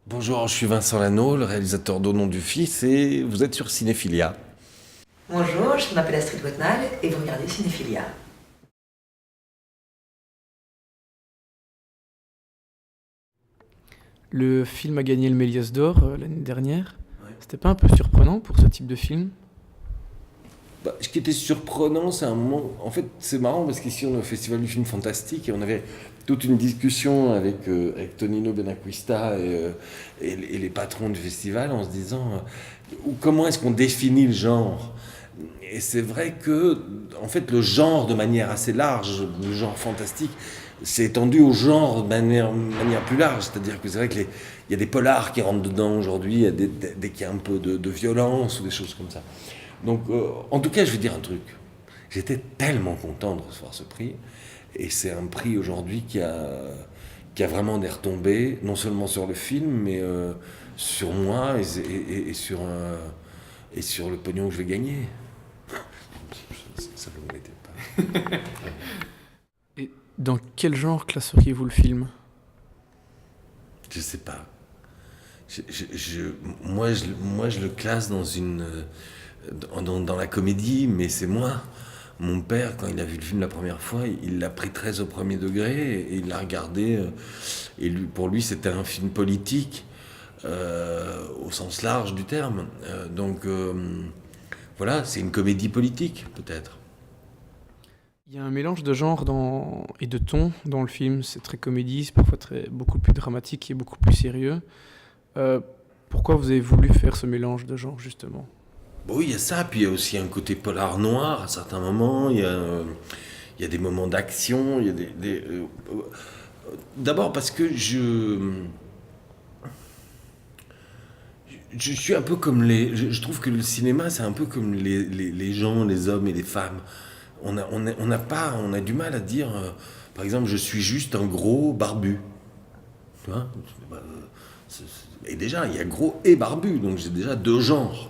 Bonjour, je suis Vincent Lano, le réalisateur d'Au nom du Fils, et vous êtes sur Cinéphilia. Bonjour, je m'appelle Astrid Wotnal et vous regardez Cinéphilia. Le film a gagné le Méliès d'Or l'année dernière. Ouais. C'était pas un peu surprenant pour ce type de film? Ce qui était surprenant, c'est un moment. En fait, c'est marrant parce qu'ici, on est au Festival du film fantastique et on avait toute une discussion avec Tonino Benacquista et les patrons du festival en se disant comment est-ce qu'on définit le genre. Et c'est vrai que, en fait, le genre de manière assez large, le genre fantastique, s'est étendu au genre de manière plus large. C'est-à-dire que c'est vrai qu'il y a des polars qui rentrent dedans aujourd'hui, dès qu'il y a un peu de violence ou des choses comme ça. Donc, en tout cas, je vais dire un truc. J'étais tellement content de recevoir ce prix. Et c'est un prix aujourd'hui qui a vraiment des retombées, non seulement sur le film, mais sur moi et sur le pognon que je vais gagner. Ça ne l'était pas. Et dans quel genre classeriez-vous le film? Je sais pas. Moi, je le classe dans la comédie, mais c'est moi. Mon père, quand il a vu le film la première fois, il l'a pris très au premier degré et il l'a regardé. Pour lui, c'était un film politique au sens large du terme. Voilà, c'est une comédie politique, peut-être. Il y a un mélange de genre et de ton dans le film. C'est très comédie, c'est parfois beaucoup plus dramatique et beaucoup plus sérieux. Euh, Pourquoi vous avez voulu faire ce mélange de genre, justement? Bon, oui, il y a ça, puis il y a aussi un côté polar noir à certains moments. Il y a des moments d'action. Il y a d'abord parce que je suis un peu comme je trouve que le cinéma, c'est un peu comme les gens, les hommes et les femmes. On a du mal à dire, par exemple, je suis juste un gros barbu. Tu vois. Et déjà, il y a gros et barbu, donc j'ai déjà deux genres.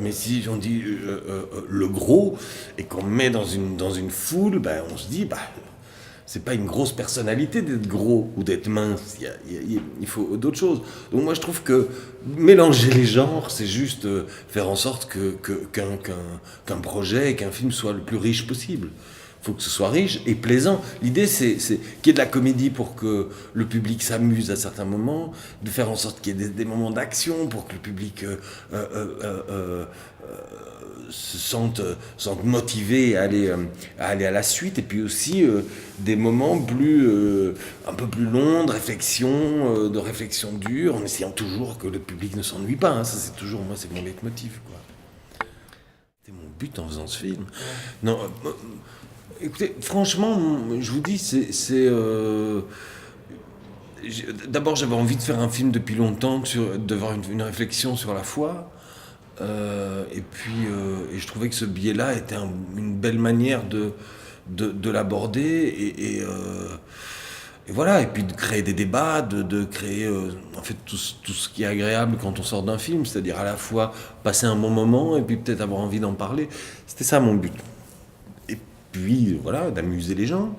Mais si on dit le gros et qu'on me met dans une foule, ben, on se dit, bah, c'est pas une grosse personnalité d'être gros ou d'être mince. Il faut d'autres choses. Donc moi je trouve que mélanger les genres, c'est juste faire en sorte qu'un projet, qu'un film soit le plus riche possible. Il faut que ce soit riche et plaisant. L'idée, c'est qu'il y ait de la comédie pour que le public s'amuse à certains moments, de faire en sorte qu'il y ait des moments d'action pour que le public se sente motivé à aller à la suite, et puis aussi des moments un peu plus longs de réflexion dure, en essayant toujours que le public ne s'ennuie pas. Hein. Ça, c'est toujours, moi, c'est mon leitmotiv, quoi. C'est mon but en faisant ce film. Non, écoutez, franchement, je vous dis, d'abord, j'avais envie de faire un film depuis longtemps, d'avoir une réflexion sur la foi. Et je trouvais que ce biais-là était une belle manière de l'aborder. Et voilà, et puis de créer des débats, de créer en fait tout ce qui est agréable quand on sort d'un film, c'est-à-dire à la fois passer un bon moment et puis peut-être avoir envie d'en parler. C'était ça mon but. Et puis voilà, d'amuser les gens.